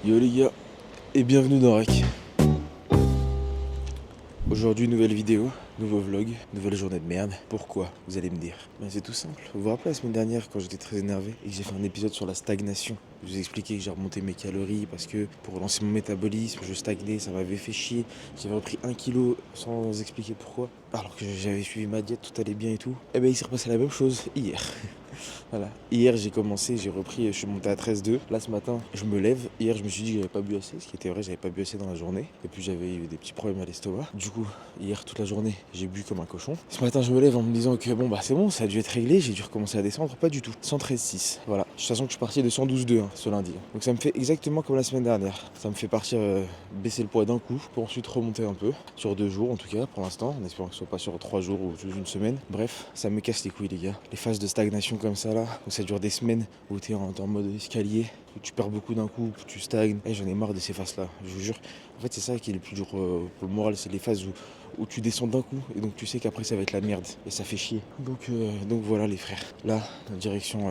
Yo les gars, et bienvenue dans Rec. Aujourd'hui, nouvelle vidéo, nouveau vlog, nouvelle journée de merde. Pourquoi, vous allez me dire? Ben, c'est tout simple. Vous vous rappelez la semaine dernière quand j'étais très énervé et que j'ai fait un épisode sur la stagnation? Je vous ai expliqué que j'ai remonté mes calories parce que pour relancer mon métabolisme, je stagnais, ça m'avait fait chier. J'avais repris 1 kilo sans expliquer pourquoi. Alors que j'avais suivi ma diète, tout allait bien et tout. Et ben il s'est repassé la même chose hier. Voilà. Hier, j'ai commencé, j'ai repris, je suis monté à 13,2. Là, ce matin, je me lève. Hier, je me suis dit que j'avais pas bu assez, ce qui était vrai, j'avais pas bu assez dans la journée. Et puis, j'avais eu des petits problèmes à l'estomac. Du coup, hier, toute la journée, j'ai bu comme un cochon. Ce matin, je me lève en me disant que bon, bah, c'est bon, ça a dû être réglé, j'ai dû recommencer à descendre. Pas du tout. 113,6. Voilà. De toute façon, que je suis parti de 112,2 ce lundi. Donc, ça me fait exactement comme la semaine dernière. Ça me fait partir baisser le poids d'un coup pour ensuite remonter un peu. Sur 2 jours, en tout cas, pour l'instant, en espérant que ce soit pas sur 3 jours ou sous une semaine. Bref, ça me casse les couilles, les gars. Les phases de stagnation comme ça, là, où ça dure des semaines, où t'es en mode escalier, où tu perds beaucoup d'un coup, où tu stagnes. Et j'en ai marre de ces phases-là, je vous jure. En fait, c'est ça qui est le plus dur pour le moral, c'est les phases où tu descends d'un coup, et donc tu sais qu'après ça va être la merde, et ça fait chier. Donc voilà les frères. Là, direction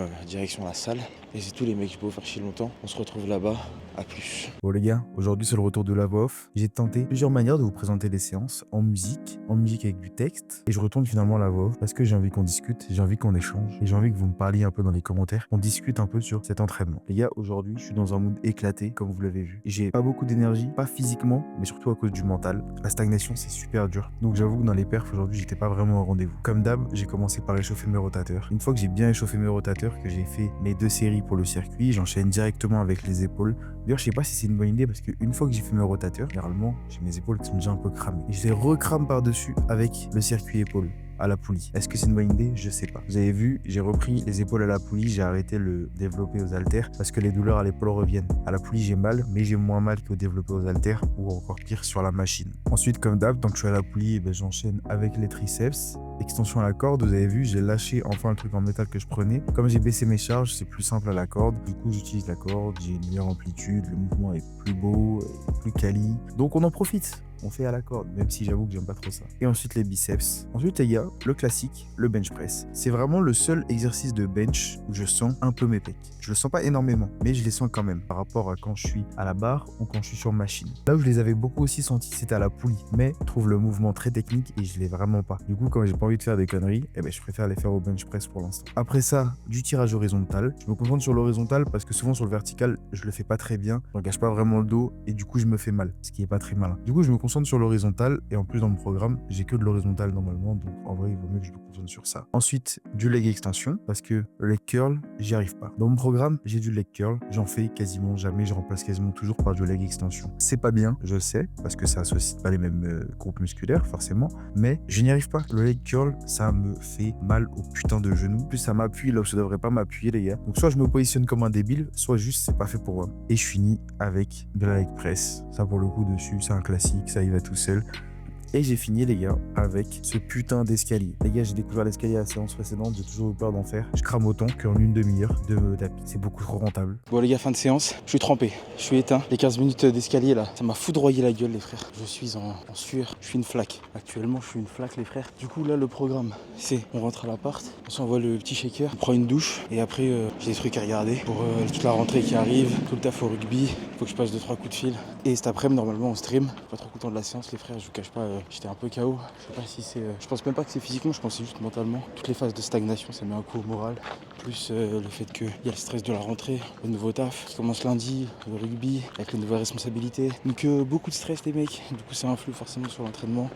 la salle, et c'est tous les mecs, je peux vous faire chier longtemps. On se retrouve là-bas, à plus. Bon les gars, aujourd'hui c'est le retour de la voix off. J'ai tenté plusieurs manières de vous présenter les séances en musique avec du texte, et je retourne finalement à la voix off parce que j'ai envie qu'on discute, j'ai envie qu'on échange, et j'ai envie que vous me parliez un peu dans les commentaires, qu'on discute un peu sur cet entraînement. Les gars, aujourd'hui je suis dans un mood éclaté, comme vous l'avez vu. J'ai pas beaucoup d'énergie, pas physiquement, mais surtout à cause du mental. La stagnation c'est super dur, donc j'avoue que dans les perfs aujourd'hui j'étais pas vraiment au rendez-vous. Comme d'hab, j'ai commencé par échauffer mes rotateurs. Une fois que j'ai bien échauffé mes rotateurs, que j'ai fait mes 2 séries pour le circuit, j'enchaîne directement avec les épaules. D'ailleurs, je sais pas si c'est une bonne idée parce qu'une fois que j'ai fait mes rotateurs, généralement, j'ai mes épaules qui sont déjà un peu cramées. Et je les recrame par-dessus avec le circuit épaule à la poulie. Est-ce que c'est une bonne idée? Je sais pas. Vous avez vu, j'ai repris les épaules à la poulie, j'ai arrêté le développé aux haltères parce que les douleurs à l'épaule reviennent. À la poulie, j'ai mal, mais j'ai moins mal qu'au développé aux haltères ou encore pire sur la machine. Ensuite, comme d'hab, tant que je suis à la poulie, j'enchaîne avec les triceps. Extension à la corde, vous avez vu, j'ai lâché enfin le truc en métal que je prenais. Comme j'ai baissé mes charges, c'est plus simple à la corde. Du coup, j'utilise la corde, j'ai une meilleure amplitude, le mouvement est plus beau, plus quali. Donc on en profite. On fait à la corde, même si j'avoue que j'aime pas trop ça. Et ensuite les biceps. Ensuite les gars, le classique, le bench press. C'est vraiment le seul exercice de bench où je sens un peu mes pecs. Je le sens pas énormément, mais je les sens quand même par rapport à quand je suis à la barre ou quand je suis sur machine. Là où je les avais beaucoup aussi sentis, c'était à la poulie. Mais je trouve le mouvement très technique et je l'ai vraiment pas. Du coup, quand j'ai pas envie de faire des conneries, je préfère les faire au bench press pour l'instant. Après ça, du tirage horizontal. Je me concentre sur l'horizontal parce que souvent sur le vertical, je le fais pas très bien. Je n'engage pas vraiment le dos et du coup, je me fais mal, ce qui est pas très malin. Du coup, je me concentre sur l'horizontal et en plus dans le programme, j'ai que de l'horizontal normalement, donc en vrai, il vaut mieux que je me concentre sur ça. Ensuite, du leg extension parce que le leg curl, j'y arrive pas. Dans mon programme, j'ai du leg curl, j'en fais quasiment jamais, je remplace quasiment toujours par du leg extension. C'est pas bien, je sais, parce que ça associe pas les mêmes groupes musculaires forcément, mais je n'y arrive pas. Le leg curl, ça me fait mal au putain de genou. En plus, ça m'appuie là où ça devrait pas m'appuyer, les gars. Donc soit je me positionne comme un débile, soit juste c'est pas fait pour moi. Et je finis avec de la leg press. Ça pour le coup dessus, c'est un classique, ça y va tout seul. Et j'ai fini les gars avec ce putain d'escalier. Les gars, j'ai découvert l'escalier à la séance précédente, j'ai toujours eu peur d'en faire. Je crame autant qu'en une demi-heure de tapis. C'est beaucoup trop rentable. Bon les gars, fin de séance, je suis trempé, je suis éteint. Les 15 minutes d'escalier là, ça m'a foudroyé la gueule les frères. Je suis en sueur, je suis une flaque. Actuellement je suis une flaque les frères. Du coup là le programme, c'est on rentre à l'appart, on s'envoie le petit shaker, on prend une douche et après j'ai des trucs à regarder pour toute la rentrée qui arrive, tout le taf au rugby, faut que je passe 2-3 coups de fil. Et cet après-midi normalement on stream, pas trop content de la séance les frères, je vous cache pas, j'étais un peu KO. Je sais pas si c'est. Je pense même pas que c'est physiquement, je pense que c'est juste mentalement. Toutes les phases de stagnation, ça met un coup au moral. Plus le fait qu'il y a le stress de la rentrée, le nouveau taf qui commence lundi, le rugby, avec les nouvelles responsabilités. Donc beaucoup de stress les mecs, du coup ça influe forcément sur l'entraînement.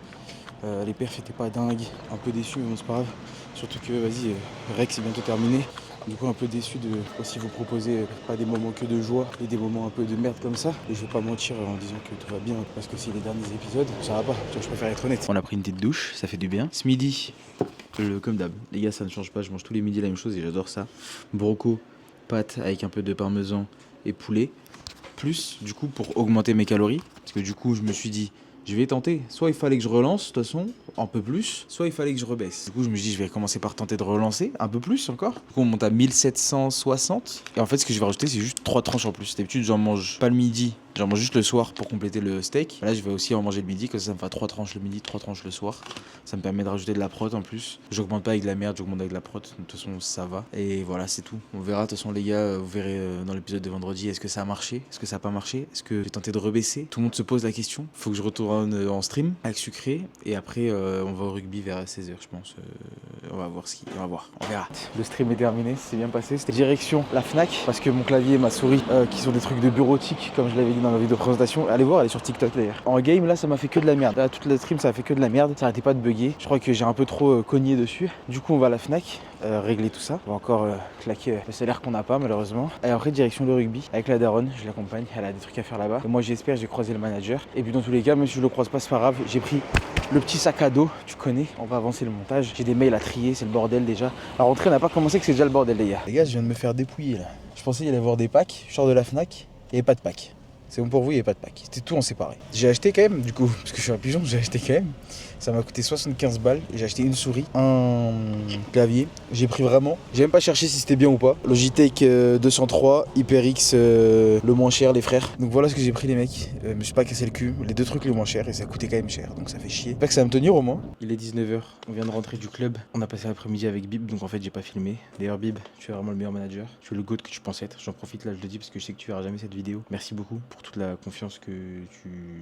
Les perfs étaient pas dingues, un peu déçus, mais bon c'est pas grave. Surtout que vas-y, Rec c'est bientôt terminé. Du coup un peu déçu de aussi vous proposer pas des moments que de joie et des moments un peu de merde comme ça. Et je vais pas mentir en disant que tout va bien parce que c'est les derniers épisodes, ça va pas, tu vois, je préfère être honnête. On a pris une petite douche, ça fait du bien. Ce midi, comme d'hab, les gars ça ne change pas, je mange tous les midis la même chose et j'adore ça. Broco, pâtes avec un peu de parmesan et poulet. Plus du coup pour augmenter mes calories, parce que du coup je me suis dit je vais tenter. Soit il fallait que je relance, de toute façon, un peu plus, soit il fallait que je rebaisse. Du coup, je me dis, je vais commencer par tenter de relancer, un peu plus encore. Du coup, on monte à 1760. Et en fait, ce que je vais rajouter, c'est juste 3 tranches en plus. D'habitude, j'en mange pas le midi J'en mange juste le soir pour compléter le steak. Là, je vais aussi en manger le midi, comme ça me fait 3 tranches le midi, 3 tranches le soir. Ça me permet de rajouter de la prot en plus. J'augmente pas avec de la merde, j'augmente avec de la prot. De toute façon, ça va. Et voilà, c'est tout. On verra. De toute façon, les gars, vous verrez dans l'épisode de vendredi, est-ce que ça a marché? Est-ce que ça a pas marché? Est-ce que j'ai tenté de rebaisser? Tout le monde se pose la question. Faut que je retourne en stream avec Sucré. Et après, on va au rugby vers 16h, je pense. On va voir on va voir. On verra. Le stream est terminé, c'est bien passé. C'était direction la Fnac parce que mon clavier et ma souris, qui sont des trucs de bureautique, comme je l'avais dit dans ma vidéo de présentation. Allez voir, elle est sur TikTok d'ailleurs. En game, là, ça m'a fait que de la merde. Là, toute la stream, ça a fait que de la merde. Ça arrêtait pas de bugger. Je crois que j'ai un peu trop cogné dessus. Du coup, on va à la Fnac, régler tout ça. On va encore claquer le salaire qu'on n'a pas, malheureusement. Et après, direction le rugby avec la daronne. Je l'accompagne. Elle a des trucs à faire là-bas. Et moi, j'espère, j'ai croisé le manager. Et puis, dans tous les cas, même si je le croise pas, c'est pas grave. J'ai pris le petit sac à dos. Tu connais. On va avancer le montage. J'ai des mails à trier. C'est le bordel déjà. La rentrée n'a pas commencé, que c'est déjà le bordel, les gars. Les gars, je viens de me faire dépouiller là. Je pensais qu'il y allait avoir des packs. Je sors de la Fnac. Il n'y avait pas de pack. C'est bon pour vous, il n'y avait pas de pack. C'était tout en séparé. J'ai acheté quand même, du coup, parce que je suis un pigeon, j'ai acheté quand même. Ça m'a coûté 75 balles. J'ai acheté une souris, un clavier. J'ai pris vraiment. J'ai même pas cherché si c'était bien ou pas. Logitech 203, HyperX le moins cher, les frères. Donc voilà ce que j'ai pris, les mecs. Je me suis pas cassé le cul. Les deux trucs les moins chers et ça coûtait quand même cher. Donc ça fait chier. J'espère que ça va me tenir au moins. Il est 19h. On vient de rentrer du club. On a passé l'après-midi avec Bib. Donc en fait, j'ai pas filmé. D'ailleurs, Bib, tu es vraiment le meilleur manager. Tu es le GOAT que tu penses être. J'en profite là, je le dis parce que je sais que tu verras jamais cette vidéo. Merci beaucoup pour toute la confiance que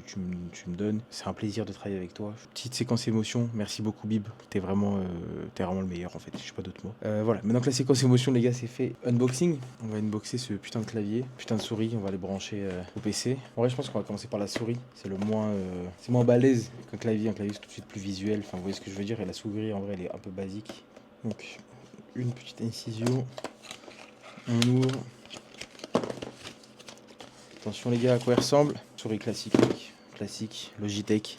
tu me donnes. C'est un plaisir de travailler avec toi. Petite séquence émotion. Merci beaucoup, Bib. T'es vraiment le meilleur en fait. Je sais pas d'autres mots. Voilà. Maintenant que la séquence émotion, les gars, c'est fait. Unboxing. On va unboxer ce putain de clavier, putain de souris. On va les brancher au PC. En vrai, je pense qu'on va commencer par la souris. C'est le moins, c'est moins balèze qu'un clavier. Un clavier, c'est tout de suite plus visuel. Enfin, vous voyez ce que je veux dire. Et la souris, en vrai, elle est un peu basique. Donc, une petite incision. On ouvre. Attention les gars, à quoi elle ressemble. Souris classique, Logitech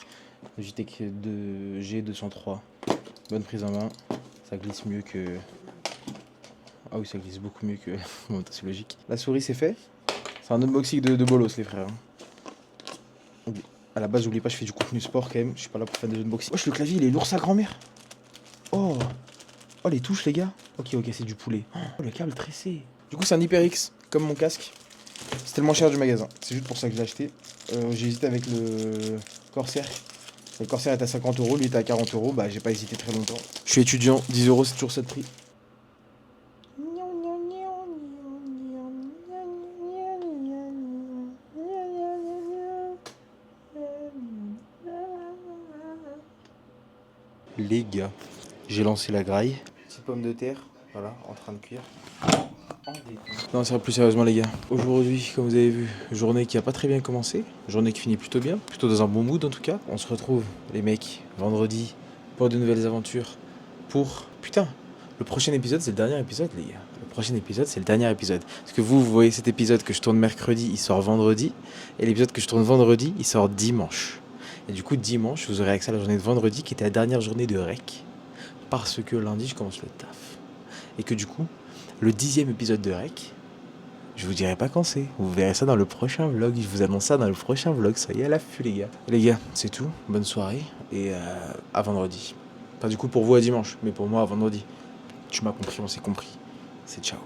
G203. Bonne prise en main. Ça glisse mieux que... Ah oui, ça glisse beaucoup mieux que... Bon, c'est logique. La souris, c'est fait. C'est un unboxing de bolos, les frères. À la base, j'oublie pas, je fais du contenu sport quand même. Je suis pas là pour faire des unboxings. Wesh, le clavier, il est lourd, sa grand-mère. Oh, les touches, les gars. Ok, c'est du poulet. Oh, le câble tressé. Du coup, c'est un HyperX, comme mon casque. C'est tellement cher du magasin. C'est juste pour ça que je l'ai acheté. J'ai hésité avec le Corsair. Le Corsair est à 50 €, lui est à 40 €. Bah, j'ai pas hésité très longtemps. Je suis étudiant, 10 €, c'est toujours ça de prix. Les gars, j'ai lancé la graille. Petite pomme de terre, voilà, en train de cuire. Non, c'est vrai, plus sérieusement les gars. Aujourd'hui, comme vous avez vu, journée qui a pas très bien commencé. Journée qui finit plutôt bien, plutôt dans un bon mood en tout cas. On se retrouve, les mecs, vendredi, pour de nouvelles aventures. Pour... Putain, le prochain épisode, c'est le dernier épisode, les gars. Le prochain épisode, c'est le dernier épisode. Parce que vous voyez cet épisode que je tourne mercredi, il sort vendredi. Et l'épisode que je tourne vendredi, il sort dimanche. Et du coup, dimanche, vous aurez accès à la journée de vendredi, qui était la dernière journée de rec. Parce que lundi, je commence le taf. Et que du coup... Le 10e épisode de Rec, je vous dirai pas quand c'est. Vous verrez ça dans le prochain vlog. Je vous annonce ça dans le prochain vlog. Soyez à l'affût, les gars. Les gars, c'est tout. Bonne soirée. Et à vendredi. Enfin, du coup, pour vous à dimanche. Mais pour moi, à vendredi. Tu m'as compris, on s'est compris. C'est ciao.